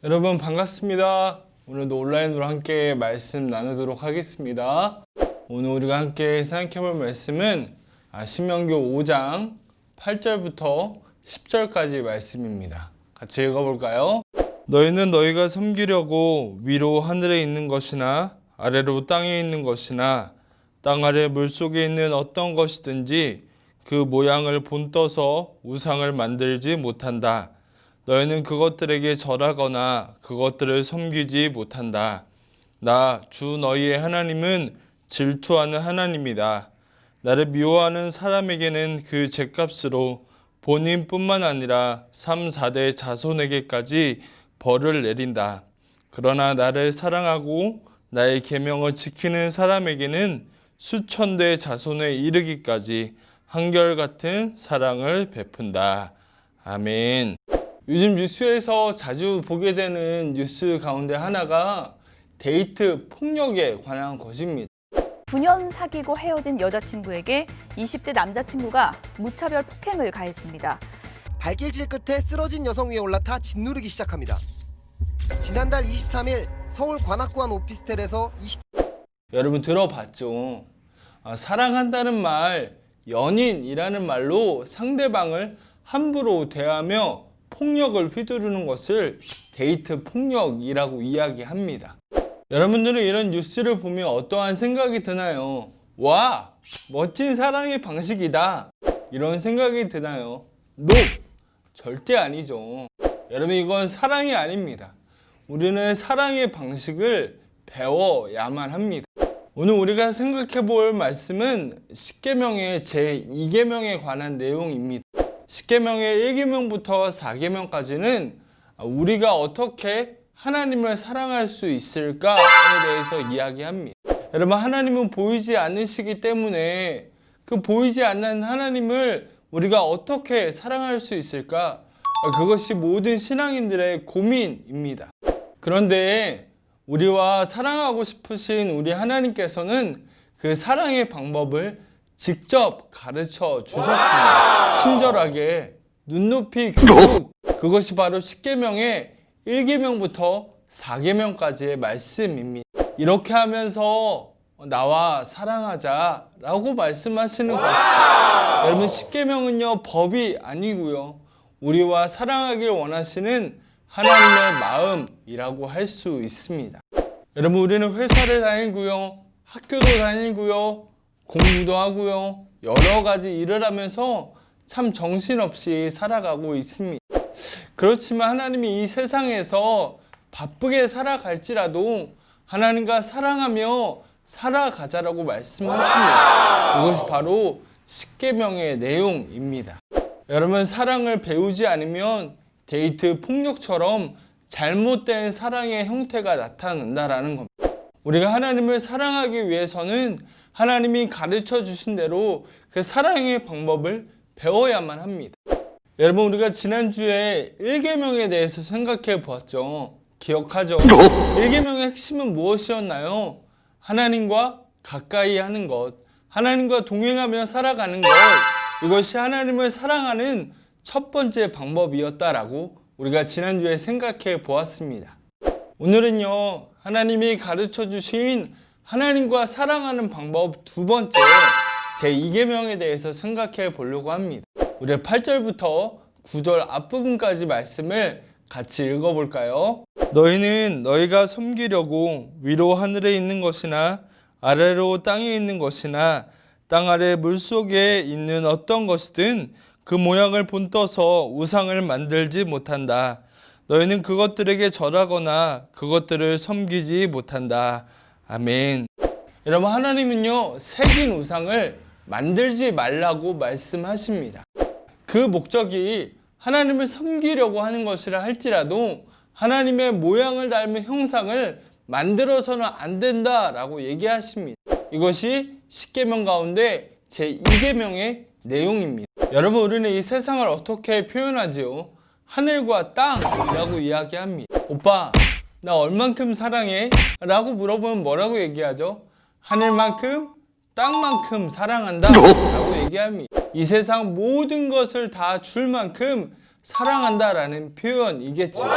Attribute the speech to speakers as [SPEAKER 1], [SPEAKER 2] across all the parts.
[SPEAKER 1] 여러분 반갑습니다. 오늘도 온라인으로 함께 말씀 나누도록 하겠습니다. 오늘 우리가 함께 생각해볼 말씀은 신명기 5장 8절부터 10절까지 말씀입니다. 같이 읽어볼까요? 너희는 너희가 섬기려고 위로 하늘에 있는 것이나 아래로 땅에 있는 것이나 땅 아래 물속에 있는 어떤 것이든지 그 모양을 본떠서 우상을 만들지 못한다. 너희는 그것들에게 절하거나 그것들을 섬기지 못한다. 나 주 너희의 하나님은 질투하는 하나님이다. 나를 미워하는 사람에게는 그 죗값으로 본인뿐만 아니라 3, 4대 자손에게까지 벌을 내린다. 그러나 나를 사랑하고 나의 계명을 지키는 사람에게는 수천 대 자손에 이르기까지 한결같은 사랑을 베푼다. 아멘. 요즘 뉴스에서 자주 보게 되는 뉴스 가운데 하나가 데이트 폭력에 관한 것입니다.
[SPEAKER 2] 9년 사귀고 헤어진 여자친구에게 20대 남자친구가 무차별 폭행을 가했습니다.
[SPEAKER 3] 발길질 끝에 쓰러진 여성 위에 올라타 짓누르기 시작합니다. 지난달 23일 서울 관악구한 오피스텔에서
[SPEAKER 1] 여러분 들어봤죠? 사랑한다는 말, 연인이라는 말로 상대방을 함부로 대하며 폭력을 휘두르는 것을 데이트 폭력이라고 이야기합니다. 여러분들은 이런 뉴스를 보면 어떠한 생각이 드나요? 와, 멋진 사랑의 방식이다. 이런 생각이 드나요? 절대 아니죠. 여러분 이건 사랑이 아닙니다. 우리는 사랑의 방식을 배워야만 합니다. 오늘 우리가 생각해 볼 말씀은 십계명의 제2계명에 관한 내용입니다. 십계명의 1계명부터 4계명까지는 우리가 어떻게 하나님을 사랑할 수 있을까에 대해서 이야기합니다. 여러분 하나님은 보이지 않으시기 때문에 그 보이지 않는 하나님을 우리가 어떻게 사랑할 수 있을까? 그것이 모든 신앙인들의 고민입니다. 그런데 우리와 사랑하고 싶으신 우리 하나님께서는 그 사랑의 방법을 직접 가르쳐 주셨습니다. 친절하게 눈높이 교육, 그것이 바로 십계명의 1계명부터 4계명까지의 말씀입니다. 이렇게 하면서 나와 사랑하자 라고 말씀하시는 것이죠. 여러분 십계명은요 법이 아니고요, 우리와 사랑하길 원하시는 하나님의 마음이라고 할 수 있습니다. 여러분 우리는 회사를 다니고요, 학교도 다니고요, 공부도 하고요, 여러 가지 일을 하면서 참 정신없이 살아가고 있습니다. 그렇지만 하나님이 이 세상에서 바쁘게 살아갈지라도 하나님과 사랑하며 살아가자라고 말씀하십니다. 이것이 바로 십계명의 내용입니다. 여러분 사랑을 배우지 않으면 데이트 폭력처럼 잘못된 사랑의 형태가 나타난다라는 겁니다. 우리가 하나님을 사랑하기 위해서는 하나님이 가르쳐 주신 대로 그 사랑의 방법을 배워야만 합니다. 여러분 우리가 지난주에 1계명에 대해서 생각해 보았죠. 기억하죠? 1계명의 핵심은 무엇이었나요? 하나님과 가까이 하는 것, 하나님과 동행하며 살아가는 것, 이것이 하나님을 사랑하는 첫 번째 방법이었다라고 우리가 지난주에 생각해 보았습니다. 오늘은요, 하나님이 가르쳐 주신 하나님과 사랑하는 방법 두 번째, 제2계명에 대해서 생각해 보려고 합니다. 우리 8절부터 9절 앞부분까지 말씀을 같이 읽어볼까요? 너희는 너희가 섬기려고 위로 하늘에 있는 것이나 아래로 땅에 있는 것이나 땅 아래 물속에 있는 어떤 것이든 그 모양을 본떠서 우상을 만들지 못한다. 너희는 그것들에게 절하거나 그것들을 섬기지 못한다. 아멘. 여러분 하나님은요 새긴 우상을 만들지 말라고 말씀하십니다. 그 목적이 하나님을 섬기려고 하는 것이라 할지라도 하나님의 모양을 닮은 형상을 만들어서는 안 된다라고 얘기하십니다. 이것이 십계명 가운데 제2계명의 내용입니다. 여러분 우리는 이 세상을 어떻게 표현하지요? 하늘과 땅이라고 이야기합니다. 오빠 나 얼만큼 사랑해? 라고 물어보면 뭐라고 얘기하죠? 하늘만큼 땅만큼 사랑한다 라고 얘기합니다. 이 세상 모든 것을 다 줄 만큼 사랑한다라는 표현이겠지요.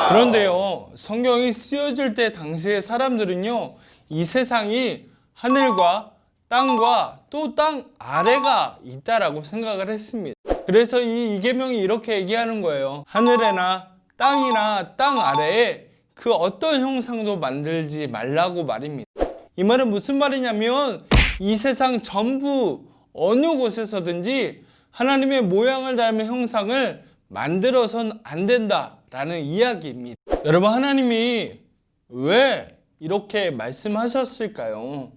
[SPEAKER 1] 그런데요, 성경이 쓰여질 때 당시의 사람들은요, 이 세상이 하늘과 땅과 또 땅 아래가 있다라고 생각을 했습니다. 그래서 이 이계명이 이렇게 얘기하는 거예요. 하늘에나 땅이나 땅 아래에 그 어떤 형상도 만들지 말라고 말입니다. 이 말은 무슨 말이냐면 이 세상 전부 어느 곳에서든지 하나님의 모양을 닮은 형상을 만들어선 안 된다라는 이야기입니다. 여러분, 하나님이 왜 이렇게 말씀하셨을까요?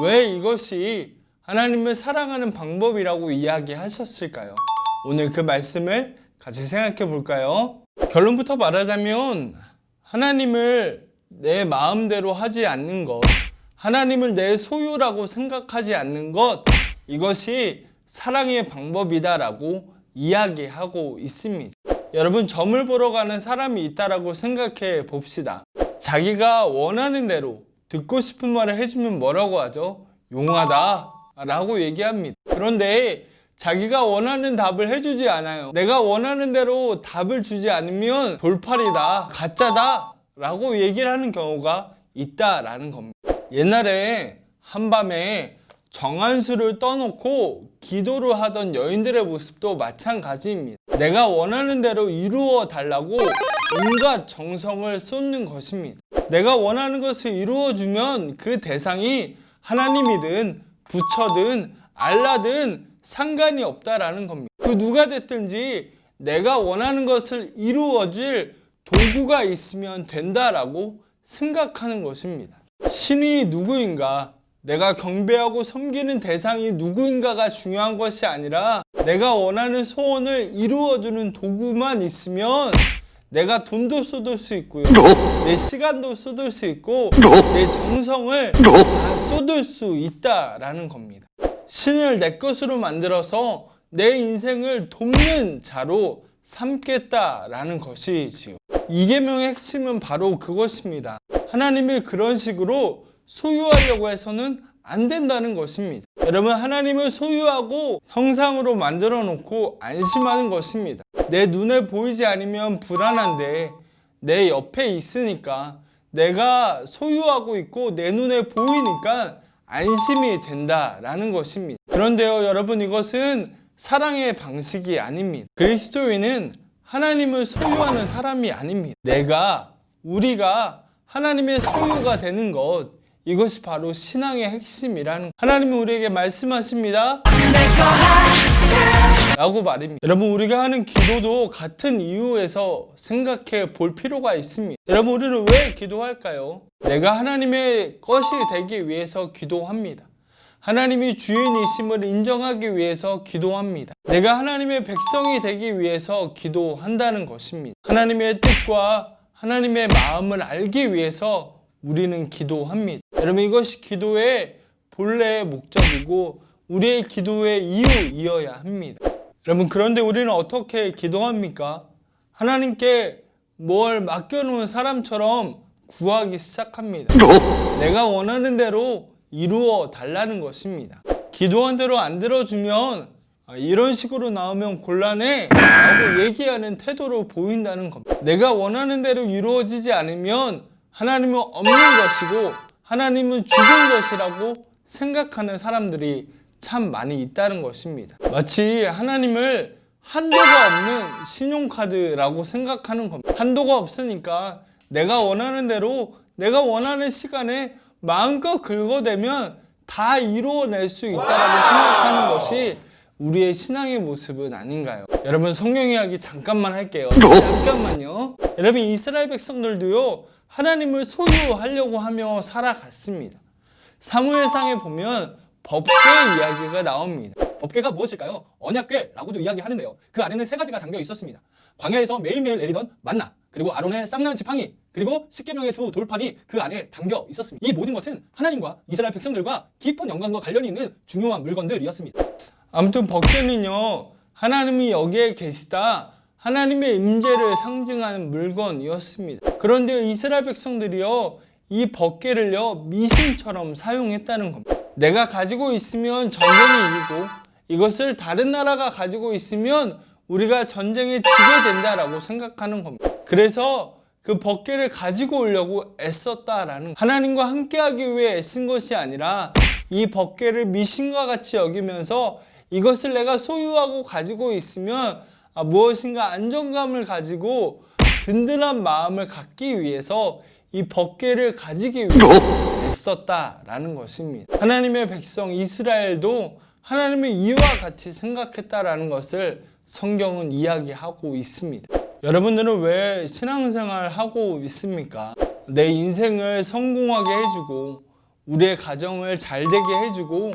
[SPEAKER 1] 왜 이것이 하나님을 사랑하는 방법이라고 이야기하셨을까요? 오늘 그 말씀을 같이 생각해 볼까요? 결론부터 말하자면 하나님을 내 마음대로 하지 않는 것, 하나님을 내 소유라고 생각하지 않는 것, 이것이 사랑의 방법이다라고 이야기하고 있습니다. 여러분, 점을 보러 가는 사람이 있다라고 생각해 봅시다. 자기가 원하는 대로 듣고 싶은 말을 해주면 뭐라고 하죠? 용하다 라고 얘기합니다. 그런데 자기가 원하는 답을 해주지 않아요. 내가 원하는 대로 답을 주지 않으면 돌팔이다, 가짜다 라고 얘기를 하는 경우가 있다라는 겁니다. 옛날에 한밤에 정한수를 떠놓고 기도를 하던 여인들의 모습도 마찬가지입니다. 내가 원하는 대로 이루어 달라고 온갖 정성을 쏟는 것입니다. 내가 원하는 것을 이루어주면 그 대상이 하나님이든 부처든 알라든 상관이 없다라는 겁니다. 그 누가 됐든지 내가 원하는 것을 이루어질 도구가 있으면 된다라고 생각하는 것입니다. 신이 누구인가, 내가 경배하고 섬기는 대상이 누구인가가 중요한 것이 아니라 내가 원하는 소원을 이루어주는 도구만 있으면 내가 돈도 쏟을 수 있고요, 내 시간도 쏟을 수 있고 내 정성을 다 쏟을 수 있다라는 겁니다. 신을 내 것으로 만들어서 내 인생을 돕는 자로 삼겠다라는 것이지요. 이계명의 핵심은 바로 그것입니다. 하나님을 그런 식으로 소유하려고 해서는 안 된다는 것입니다. 여러분, 하나님을 소유하고 형상으로 만들어 놓고 안심하는 것입니다. 내 눈에 보이지 않으면 불안한데 내 옆에 있으니까, 내가 소유하고 있고 내 눈에 보이니까 안심이 된다라는 것입니다. 그런데요, 여러분, 이것은 사랑의 방식이 아닙니다. 그리스도인은 하나님을 소유하는 사람이 아닙니다. 우리가 하나님의 소유가 되는 것, 이것이 바로 신앙의 핵심이라는, 하나님은 우리에게 말씀하십니다 라고 말입니다. 여러분, 우리가 하는 기도도 같은 이유에서 생각해 볼 필요가 있습니다. 여러분, 우리는 왜 기도할까요? 내가 하나님의 것이 되기 위해서 기도합니다. 하나님이 주인이심을 인정하기 위해서 기도합니다. 내가 하나님의 백성이 되기 위해서 기도한다는 것입니다. 하나님의 뜻과 하나님의 마음을 알기 위해서 우리는 기도합니다. 여러분, 이것이 기도의 본래의 목적이고 우리의 기도의 이유이어야 합니다. 여러분, 그런데 우리는 어떻게 기도합니까? 하나님께 뭘 맡겨놓은 사람처럼 구하기 시작합니다. 내가 원하는 대로 이루어 달라는 것입니다. 기도한 대로 안 들어주면 이런 식으로 나오면 곤란해 라고 얘기하는 태도로 보인다는 겁니다. 내가 원하는 대로 이루어지지 않으면 하나님은 없는 것이고 하나님은 죽은 것이라고 생각하는 사람들이 참 많이 있다는 것입니다. 마치 하나님을 한도가 없는 신용카드라고 생각하는 겁니다. 한도가 없으니까 내가 원하는 대로 내가 원하는 시간에 마음껏 긁어대면 다 이루어낼 수 있다고 생각하는 것이 우리의 신앙의 모습은 아닌가요? 여러분, 성경 이야기 잠깐만 할게요. 잠깐만요. 여러분, 이스라엘 백성들도요, 하나님을 소유하려고 하며 살아갔습니다. 사무엘상에 보면 법궤 이야기가 나옵니다. 법궤가 무엇일까요? 언약궤라고도 이야기하는데요. 그 안에는 3가지가 담겨 있었습니다. 광야에서 매일매일 내리던 만나, 그리고 아론의 쌍난 지팡이, 그리고 십계명의 두 돌판이 그 안에 담겨 있었습니다. 이 모든 것은 하나님과 이스라엘 백성들과 깊은 연관과 관련이 있는 중요한 물건들이었습니다. 아무튼 법궤는요, 하나님이 여기에 계시다, 하나님의 임재를 상징하는 물건이었습니다. 그런데 이스라엘 백성들이요, 이 법궤를요, 미신처럼 사용했다는 겁니다. 내가 가지고 있으면 전쟁이 이기고 이것을 다른 나라가 가지고 있으면 우리가 전쟁에 지게 된다라고 생각하는 겁니다. 그래서 그 법궤를 가지고 오려고 애썼다라는, 하나님과 함께하기 위해 애쓴 것이 아니라 이 법궤를 미신과 같이 여기면서 이것을 내가 소유하고 가지고 있으면 무엇인가 안정감을 가지고 든든한 마음을 갖기 위해서 이 법궤를 가지기 위해 애썼다라는 것입니다. 하나님의 백성 이스라엘도 하나님의 이와 같이 생각했다라는 것을 성경은 이야기하고 있습니다. 여러분들은 왜 신앙생활을 하고 있습니까? 내 인생을 성공하게 해주고 우리의 가정을 잘되게 해주고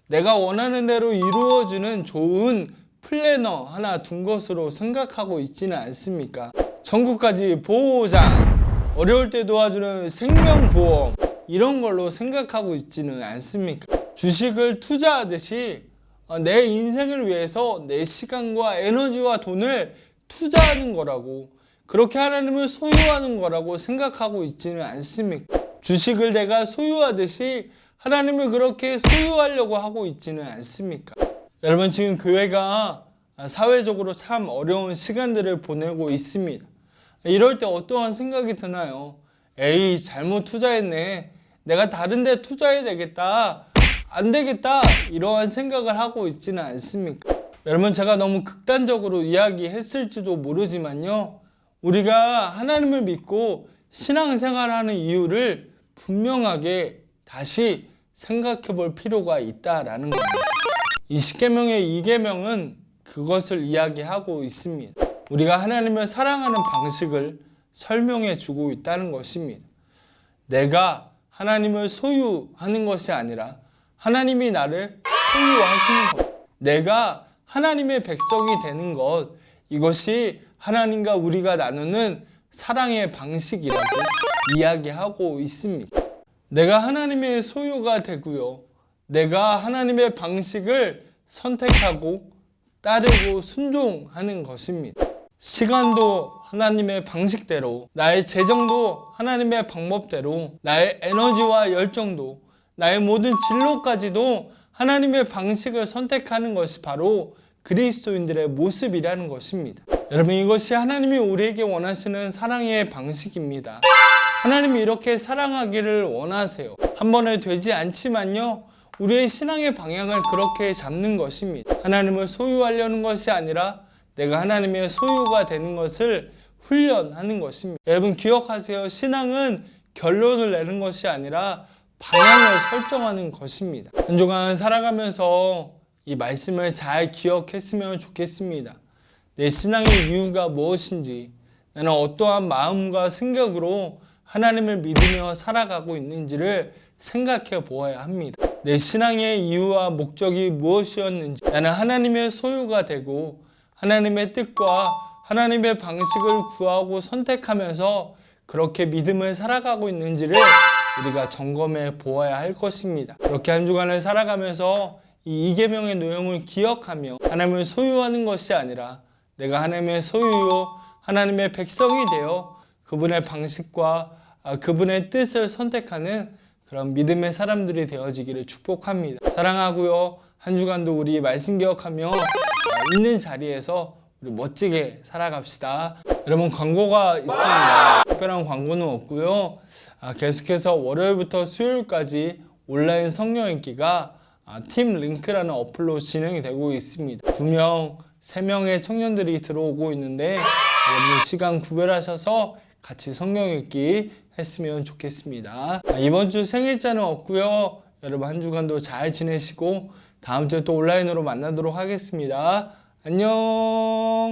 [SPEAKER 1] 내가 원하는 대로 이루어주는 좋은 플래너 하나 둔 것으로 생각하고 있지는 않습니까? 전국까지 보호장, 어려울 때 도와주는 생명보험, 이런 걸로 생각하고 있지는 않습니까? 주식을 투자하듯이 내 인생을 위해서 내 시간과 에너지와 돈을 투자하는 거라고, 그렇게 하나님을 소유하는 거라고 생각하고 있지는 않습니까? 주식을 내가 소유하듯이 하나님을 그렇게 소유하려고 하고 있지는 않습니까? 여러분, 지금 교회가 사회적으로 참 어려운 시간들을 보내고 있습니다. 이럴 때 어떠한 생각이 드나요? 에이, 잘못 투자했네. 내가 다른 데 투자해야 되겠다. 안 되겠다. 이러한 생각을 하고 있지는 않습니까? 여러분, 제가 너무 극단적으로 이야기했을지도 모르지만요, 우리가 하나님을 믿고 신앙생활하는 이유를 분명하게 다시 생각해 볼 필요가 있다라는 겁니다. 이 10계명의 2계명은 그것을 이야기하고 있습니다. 우리가 하나님을 사랑하는 방식을 설명해 주고 있다는 것입니다. 내가 하나님을 소유하는 것이 아니라 하나님이 나를 소유하시는 것, 내가 하나님의 백성이 되는 것, 이것이 하나님과 우리가 나누는 사랑의 방식이라고 이야기하고 있습니다. 내가 하나님의 소유가 되고요, 내가 하나님의 방식을 선택하고 따르고 순종하는 것입니다. 시간도 하나님의 방식대로, 나의 재정도 하나님의 방법대로, 나의 에너지와 열정도, 나의 모든 진로까지도 하나님의 방식을 선택하는 것이 바로 그리스도인들의 모습이라는 것입니다. 여러분, 이것이 하나님이 우리에게 원하시는 사랑의 방식입니다. 하나님이 이렇게 사랑하기를 원하세요. 한 번에 되지 않지만요, 우리의 신앙의 방향을 그렇게 잡는 것입니다. 하나님을 소유하려는 것이 아니라 내가 하나님의 소유가 되는 것을 훈련하는 것입니다. 여러분, 기억하세요. 신앙은 결론을 내는 것이 아니라 방향을 설정하는 것입니다. 한 주간 살아가면서 이 말씀을 잘 기억했으면 좋겠습니다. 내 신앙의 이유가 무엇인지, 나는 어떠한 마음과 생각으로 하나님을 믿으며 살아가고 있는지를 생각해 보아야 합니다. 내 신앙의 이유와 목적이 무엇이었는지, 나는 하나님의 소유가 되고 하나님의 뜻과 하나님의 방식을 구하고 선택하면서 그렇게 믿음을 살아가고 있는지를 우리가 점검해 보아야 할 것입니다. 그렇게 한 주간을 살아가면서 이 2계명의 내용을 기억하며 하나님을 소유하는 것이 아니라 내가 하나님의 소유요, 하나님의 백성이 되어 그분의 방식과 그분의 뜻을 선택하는 그런 믿음의 사람들이 되어지기를 축복합니다. 사랑하고요, 한 주간도 우리 말씀 기억하며 있는 자리에서 우리 멋지게 살아갑시다. 여러분, 광고가 있습니다. 특별한 광고는 없고요. 계속해서 월요일부터 수요일까지 온라인 성경 읽기가 팀 링크라는 어플로 진행이 되고 있습니다. 2명, 3명의 청년들이 들어오고 있는데 여러분 시간 구별하셔서 같이 성경 읽기 했으면 좋겠습니다. 이번 주 생일자는 없고요. 여러분, 한 주간도 잘 지내시고 다음 주에 또 온라인으로 만나도록 하겠습니다. 안녕.